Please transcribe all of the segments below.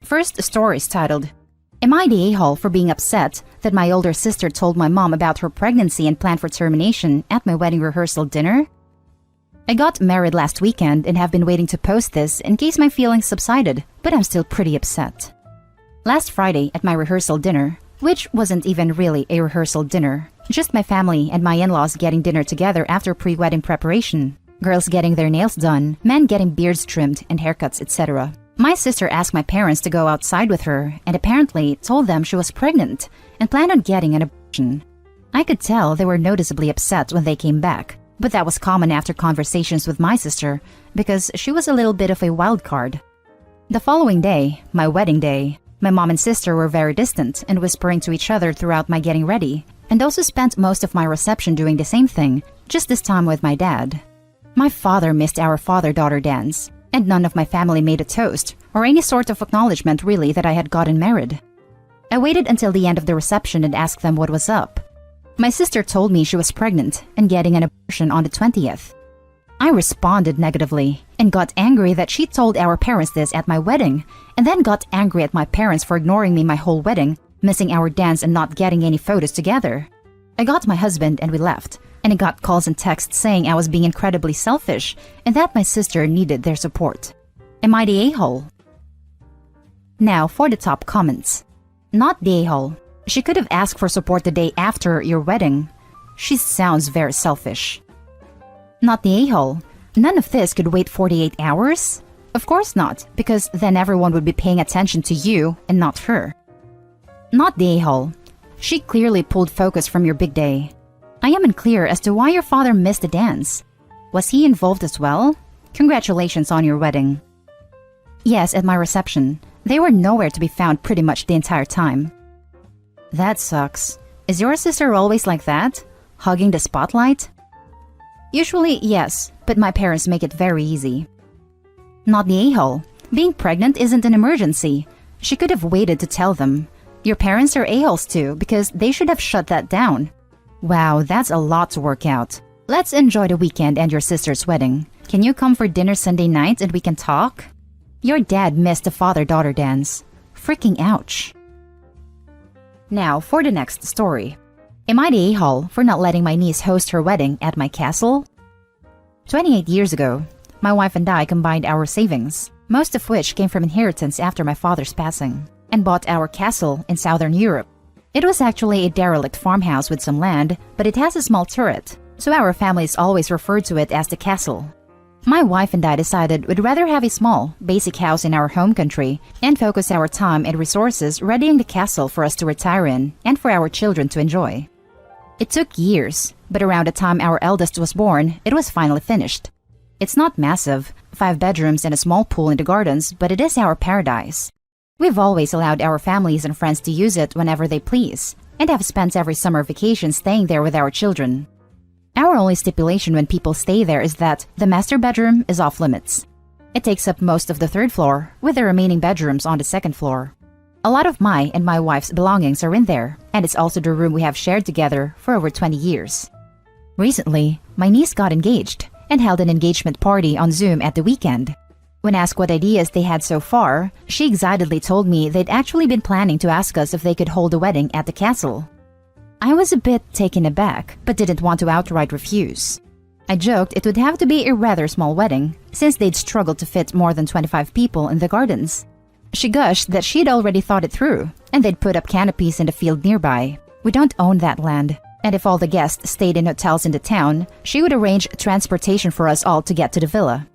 First story is titled, Am I the a-hole for being upset that my older sister told my mom about her pregnancy and plan for termination at my wedding rehearsal dinner? I got married last weekend and have been waiting to post this in case my feelings subsided, but I'm still pretty upset. Last Friday at my rehearsal dinner, which wasn't even really a rehearsal dinner, just my family and my in-laws getting dinner together after pre-wedding preparation, girls getting their nails done, men getting beards trimmed and haircuts, etc. My sister asked my parents to go outside with her and apparently told them she was pregnant and planned on getting an abortion. I could tell they were noticeably upset when they came back, but that was common after conversations with my sister because she was a little bit of a wild card. The following day, my wedding day, my mom and sister were very distant and whispering to each other throughout my getting ready, and also spent most of my reception doing the same thing, just this time with my dad. My father missed our father-daughter dance, and none of my family made a toast or any sort of acknowledgement really that I had gotten married. I waited until the end of the reception and asked them what was up. My sister told me she was pregnant and getting an abortion on the 20th. I responded negatively and got angry that she told our parents this at my wedding, and then got angry at my parents for ignoring me my whole wedding, missing our dance and not getting any photos together. I got my husband and we left, and I got calls and texts saying I was being incredibly selfish and that my sister needed their support. Am I the a-hole? Now for the top comments. Not the a-hole. She could have asked for support the day after your wedding. She sounds very selfish. Not the a-hole. None of this could wait 48 hours? Of course not, because then everyone would be paying attention to you and not her. Not the a-hole. She clearly pulled focus from your big day. I am unclear as to why your father missed the dance. Was he involved as well? Congratulations on your wedding. Yes, at my reception. They were nowhere to be found pretty much the entire time. That sucks. Is your sister always like that? Hugging the spotlight? Usually, yes, but my parents make it very easy. Not the a-hole. Being pregnant isn't an emergency. She could have waited to tell them. Your parents are a-holes too, because they should have shut that down. Wow, that's a lot to work out. Let's enjoy the weekend and your sister's wedding. Can you come for dinner Sunday night and we can talk? Your dad missed the father-daughter dance. Freaking ouch. Now for the next story. Am I the a-hole for not letting my niece host her wedding at my castle? 28 years ago, my wife and I combined our savings, most of which came from inheritance after my father's passing, and bought our castle in southern Europe. It was actually a derelict farmhouse with some land, but it has a small turret, so our families always referred to it as the castle. My wife and I decided we'd rather have a small, basic house in our home country and focus our time and resources readying the castle for us to retire in and for our children to enjoy. It took years, but around the time our eldest was born, it was finally finished. It's not massive, 5 bedrooms and a small pool in the gardens, but it is our paradise. We've always allowed our families and friends to use it whenever they please, and have spent every summer vacation staying there with our children. Our only stipulation when people stay there is that the master bedroom is off limits. It takes up most of the 3rd floor, with the remaining bedrooms on the 2nd floor. A lot of my and my wife's belongings are in there, and it's also the room we have shared together for over 20 years. Recently, my niece got engaged and held an engagement party on Zoom at the weekend. When asked what ideas they had so far, she excitedly told me they'd actually been planning to ask us if they could hold a wedding at the castle. I was a bit taken aback, but didn't want to outright refuse. I joked it would have to be a rather small wedding, since they'd struggled to fit more than 25 people in the gardens. She gushed that she'd already thought it through, and they'd put up canopies in the field nearby. We don't own that land, and if all the guests stayed in hotels in the town, she would arrange transportation for us all to get to the villa.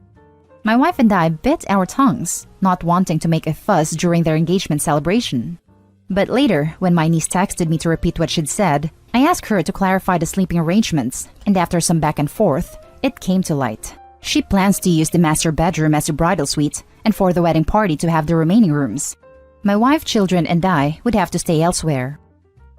My wife and I bit our tongues, not wanting to make a fuss during their engagement celebration. But later, when my niece texted me to repeat what she'd said, I asked her to clarify the sleeping arrangements, and after some back and forth, it came to light. She plans to use the master bedroom as the bridal suite, and for the wedding party to have the remaining rooms. My wife, children, and I would have to stay elsewhere.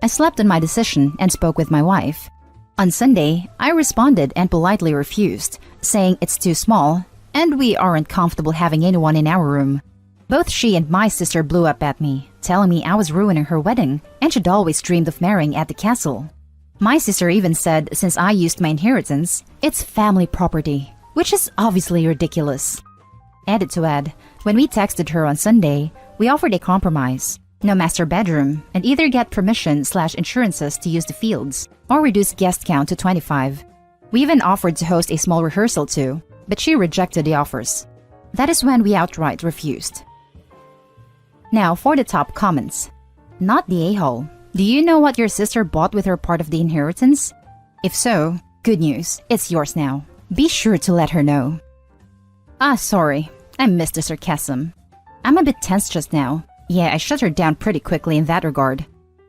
I slept on my decision and spoke with my wife. On Sunday, I responded and politely refused, saying it's too small, and we aren't comfortable having anyone in our room. Both she and my sister blew up at me, telling me I was ruining her wedding and she'd always dreamed of marrying at the castle. My sister even said since I used my inheritance, it's family property, which is obviously ridiculous. Added to add, when we texted her on Sunday, We offered a compromise. No master bedroom, and either get permission/insurances to use the fields, or reduce guest count to 25. We even offered to host a small rehearsal too, but she rejected the offers. That is when we outright refused. Now for the top comments. Not the a-hole. Do you know what your sister bought with her part of the inheritance? If so, good news, it's yours now. Be sure to let her know. Sorry, I missed the sarcasm. I'm a bit tense just now. Yeah, I shut her down pretty quickly in that regard.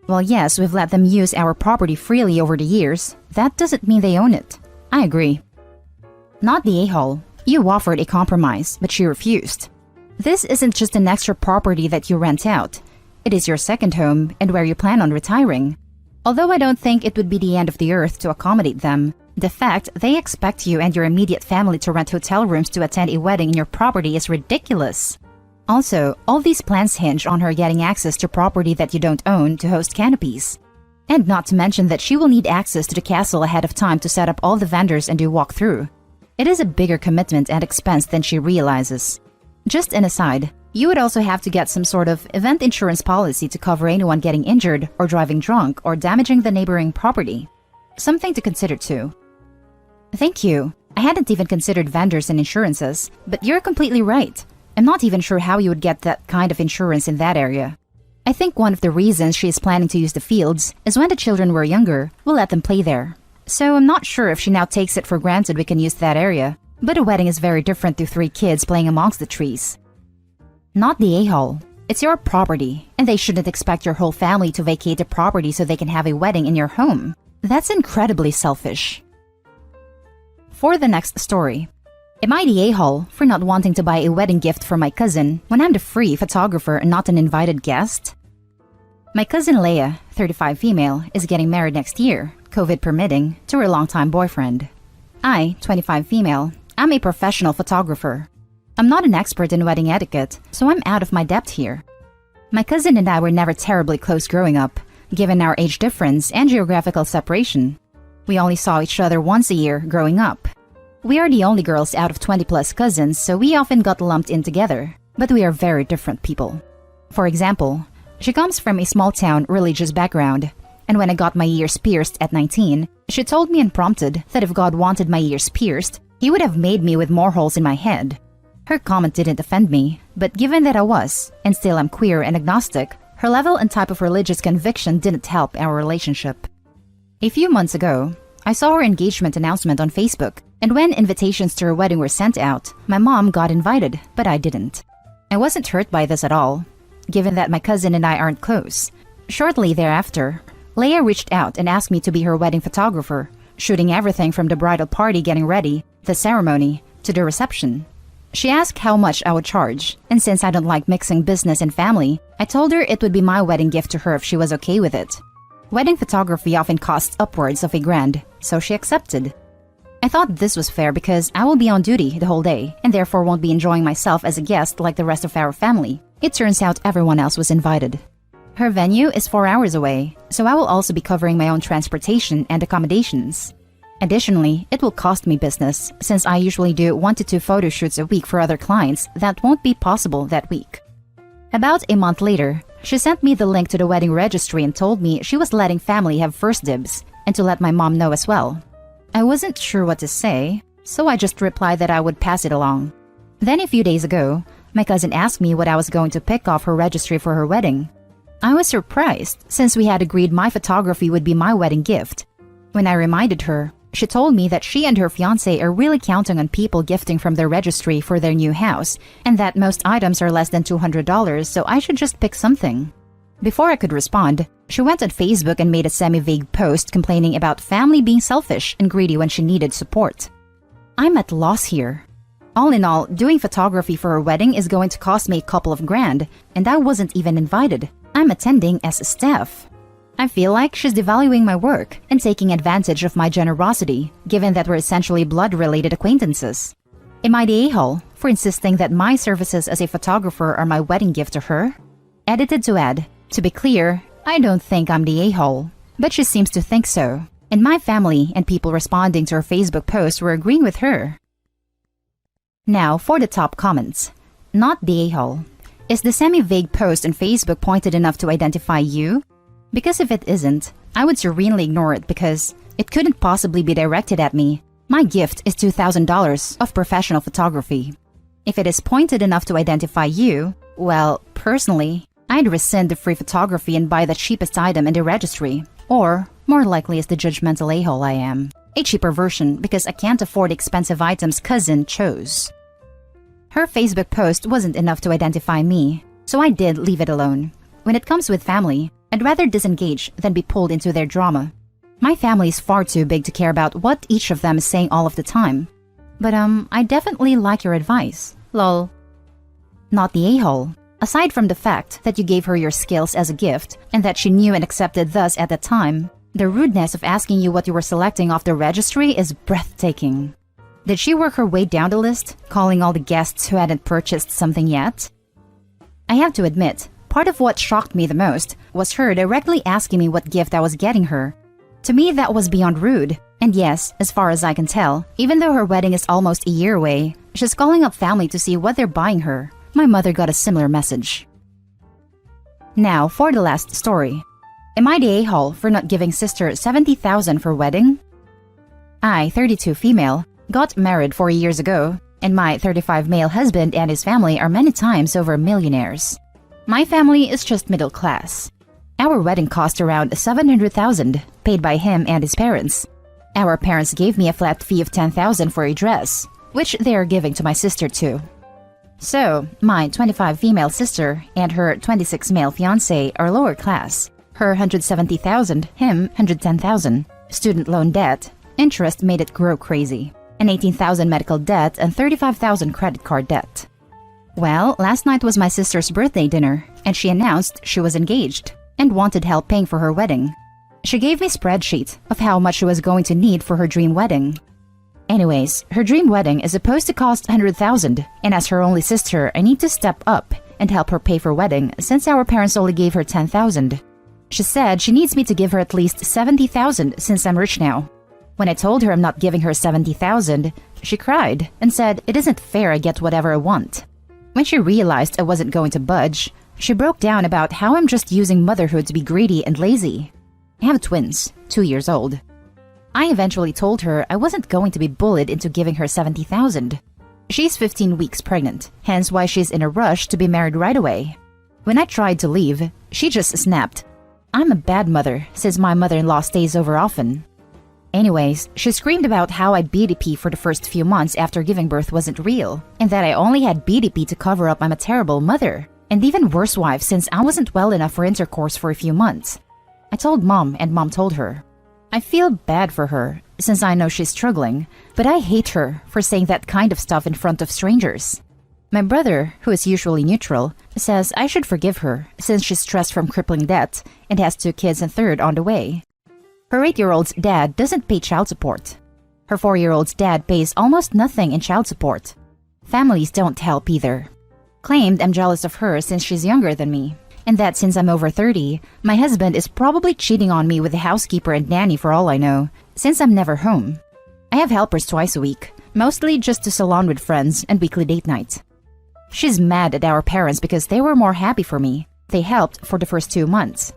Well, yes, we've let them use our property freely over the years. That doesn't mean they own it. I agree. Not the a-hole. You offered a compromise, but she refused. This isn't just an extra property that you rent out. It is your second home and where you plan on retiring. Although I don't think it would be the end of the earth to accommodate them, the fact they expect you and your immediate family to rent hotel rooms to attend a wedding in your property is ridiculous. Also, all these plans hinge on her getting access to property that you don't own to host canopies. And not to mention that she will need access to the castle ahead of time to set up all the vendors and do walkthrough. It is a bigger commitment and expense than she realizes. Just an aside, you would also have to get some sort of event insurance policy to cover anyone getting injured or driving drunk or damaging the neighboring property. Something to consider too. Thank you. I hadn't even considered vendors and insurances, but you're completely right. I'm not even sure how you would get that kind of insurance in that area. I think one of the reasons she is planning to use the fields is when the children were younger, we'll let them play there. So I'm not sure if she now takes it for granted we can use that area, but a wedding is very different to 3 kids playing amongst the trees. Not the a-hole. It's your property, and they shouldn't expect your whole family to vacate the property so they can have a wedding in your home. That's incredibly selfish. For the next story. Am I the a-hole for not wanting to buy a wedding gift for my cousin when I'm the free photographer and not an invited guest? My cousin Leah, 35 female, is getting married next year, COVID permitting, to her longtime boyfriend. I, 25 female, am a professional photographer. I'm not an expert in wedding etiquette, so I'm out of my depth here. My cousin and I were never terribly close growing up, given our age difference and geographical separation. We only saw each other once a year growing up. We are the only girls out of 20-plus cousins, so we often got lumped in together, but we are very different people. For example, she comes from a small-town religious background, and when I got my ears pierced at 19, she told me unprompted that if God wanted my ears pierced, He would have made me with more holes in my head. Her comment didn't offend me, but given that I was, and still am queer and agnostic, her level and type of religious conviction didn't help our relationship. A few months ago, I saw her engagement announcement on Facebook, and when invitations to her wedding were sent out, my mom got invited, but I didn't. I wasn't hurt by this at all, given that my cousin and I aren't close. Shortly thereafter, Leah reached out and asked me to be her wedding photographer, shooting everything from the bridal party getting ready, the ceremony, to the reception. She asked how much I would charge, and since I don't like mixing business and family, I told her it would be my wedding gift to her if she was okay with it. Wedding photography often costs upwards of $1,000, so she accepted. I thought this was fair because I will be on duty the whole day and therefore won't be enjoying myself as a guest like the rest of our family. It turns out everyone else was invited. Her venue is 4 hours away, so I will also be covering my own transportation and accommodations. Additionally, it will cost me business since I usually do 1 to 2 photo shoots a week for other clients that won't be possible that week. About a month later, she sent me the link to the wedding registry and told me she was letting family have first dibs and to let my mom know as well. I wasn't sure what to say, so I just replied that I would pass it along. Then a few days ago, my cousin asked me what I was going to pick off her registry for her wedding. I was surprised since we had agreed my photography would be my wedding gift. When I reminded her, she told me that she and her fiancé are really counting on people gifting from their registry for their new house and that most items are less than $200, so I should just pick something. Before I could respond, she went on Facebook and made a semi-vague post complaining about family being selfish and greedy when she needed support. I'm at loss here. All in all, doing photography for her wedding is going to cost me a couple of grand, and I wasn't even invited. I'm attending as staff. I feel like she's devaluing my work and taking advantage of my generosity, given that we're essentially blood-related acquaintances. Am I the a-hole for insisting that my services as a photographer are my wedding gift to her? Edited to add, to be clear, I don't think I'm the a-hole, but she seems to think so, and my family and people responding to her Facebook post were agreeing with her. Now for the top comments. Not the a-hole. Is the semi-vague post on Facebook pointed enough to identify you? Because if it isn't, I would serenely ignore it because it couldn't possibly be directed at me. My gift is $2,000 of professional photography. If it is pointed enough to identify you, well, personally, I'd rescind the free photography and buy the cheapest item in the registry. Or, more likely as the judgmental a-hole I am, a cheaper version because I can't afford expensive items cousin chose. Her Facebook post wasn't enough to identify me, so I did leave it alone. When it comes with family, I'd rather disengage than be pulled into their drama. My family is far too big to care about what each of them is saying all of the time. But I definitely like your advice. Lol. Not the a-hole. Aside from the fact that you gave her your skills as a gift and that she knew and accepted thus at the time, the rudeness of asking you what you were selecting off the registry is breathtaking. Did she work her way down the list, calling all the guests who hadn't purchased something yet? I have to admit, part of what shocked me the most was her directly asking me what gift I was getting her. To me, that was beyond rude. And yes, as far as I can tell, even though her wedding is almost a year away, she's calling up family to see what they're buying her. My mother got a similar message. Now, for the last story. Am I the a-hole for not giving sister $70,000 for wedding? I, 32 female, got married 4 years ago, and my 35 male husband and his family are many times over millionaires. My family is just middle class. Our wedding cost around $700,000, paid by him and his parents. Our parents gave me a flat fee of $10,000 for a dress, which they are giving to my sister too. So, my 25 female sister and her 26 male fiancé are lower class. Her $170,000, him $110,000. Student loan debt, interest made it grow crazy. An $18,000 medical debt and $35,000 credit card debt. Well, last night was my sister's birthday dinner, and she announced she was engaged and wanted help paying for her wedding. She gave me a spreadsheet of how much she was going to need for her dream wedding. Anyways, her dream wedding is supposed to cost $100,000, and as her only sister, I need to step up and help her pay for wedding since our parents only gave her $10,000. She said she needs me to give her at least $70,000 since I'm rich now. When I told her I'm not giving her $70,000, she cried and said it isn't fair I get whatever I want. When she realized I wasn't going to budge, she broke down about how I'm just using motherhood to be greedy and lazy. I have twins, 2 years old. I eventually told her I wasn't going to be bullied into giving her $70,000. She's 15 weeks pregnant, hence why she's in a rush to be married right away. When I tried to leave, she just snapped. I'm a bad mother since my mother-in-law stays over often. Anyways, she screamed about how I BDP for the first few months after giving birth wasn't real, and that I only had BDP to cover up I'm a terrible mother, and even worse wife since I wasn't well enough for intercourse for a few months. I told Mom, and Mom told her. I feel bad for her, since I know she's struggling, but I hate her for saying that kind of stuff in front of strangers. My brother, who is usually neutral, says I should forgive her since she's stressed from crippling debt and has 2 kids and third on the way. Her 8-year-old's dad doesn't pay child support. Her 4-year-old's dad pays almost nothing in child support. Families don't help either. Claimed I'm jealous of her since she's younger than me, and that since I'm over 30, my husband is probably cheating on me with a housekeeper and nanny for all I know, since I'm never home. I have helpers twice a week, mostly just to salon with friends and weekly date night. She's mad at our parents because they were more happy for me. They helped for the first 2 months.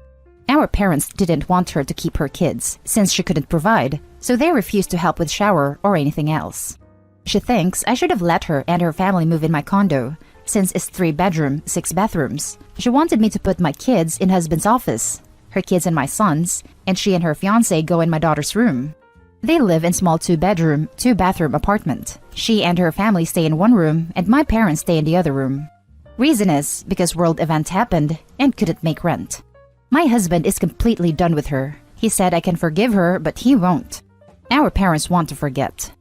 Our parents didn't want her to keep her kids since she couldn't provide, so they refused to help with shower or anything else. She thinks I should have let her and her family move in my condo, since it's 3-bedroom, 6 bathrooms. She wanted me to put my kids in husband's office, her kids and my son's, and she and her fiancé go in my daughter's room. They live in small 2-bedroom, 2-bathroom apartment. She and her family stay in one room and my parents stay in the other room. Reason is because world event happened and couldn't make rent. My husband is completely done with her. He said I can forgive her, but he won't. Our parents want to forget.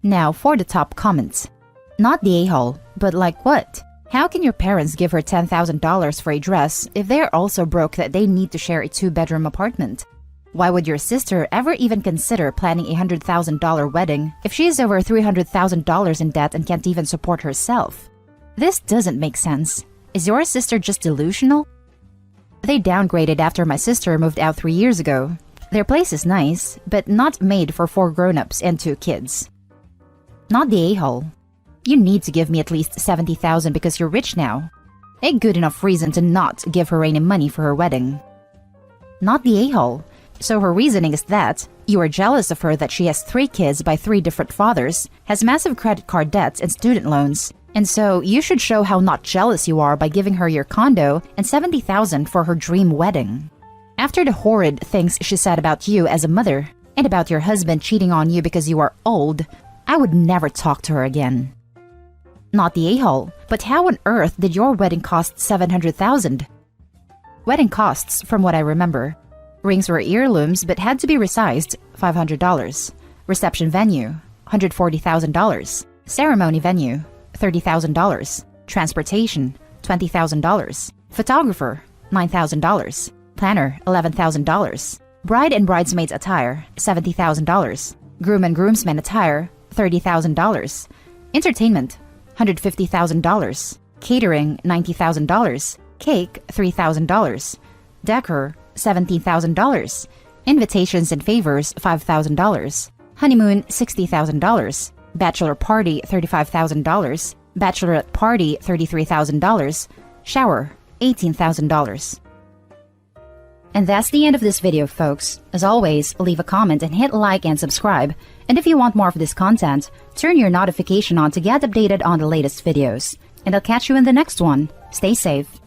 Now for the top comments. Not the a-hole, but like what? How can your parents give her $10,000 for a dress if they're also broke that they need to share a 2-bedroom apartment? Why would your sister ever even consider planning a $100,000 wedding if she is over $300,000 in debt and can't even support herself? This doesn't make sense. Is your sister just delusional? They downgraded after my sister moved out 3 years ago. Their place is nice, but not made for 4 grown-ups and 2 kids. Not the a-hole. You need to give me at least 70,000 because you're rich now. A good enough reason to not give her any money for her wedding. Not the a-hole. So her reasoning is that you are jealous of her that she has 3 kids by 3 different fathers, has massive credit card debts and student loans, and so you should show how not jealous you are by giving her your condo and 70,000 for her dream wedding. After the horrid things she said about you as a mother, and about your husband cheating on you because you are old, I would never talk to her again. Not the a-hole, but how on earth did your wedding cost 700,000? Wedding costs, from what I remember. Rings were heirlooms but had to be resized, $500. Reception venue, $140,000. Ceremony venue, $30,000. Transportation, $20,000. Photographer, $9,000. Planner, $11,000. Bride and bridesmaids attire, $70,000. Groom and groomsmen attire, $30,000. Entertainment, $150,000. Catering, $90,000. Cake, $3,000. Decor, $17,000. Invitations and favors, $5,000. Honeymoon, $60,000. Bachelor party, $35,000. Bachelorette party, $33,000. Shower, $18,000. And that's the end of this video, folks. As always, leave a comment and hit like and subscribe. And if you want more of this content, turn your notification on to get updated on the latest videos. And I'll catch you in the next one. Stay safe.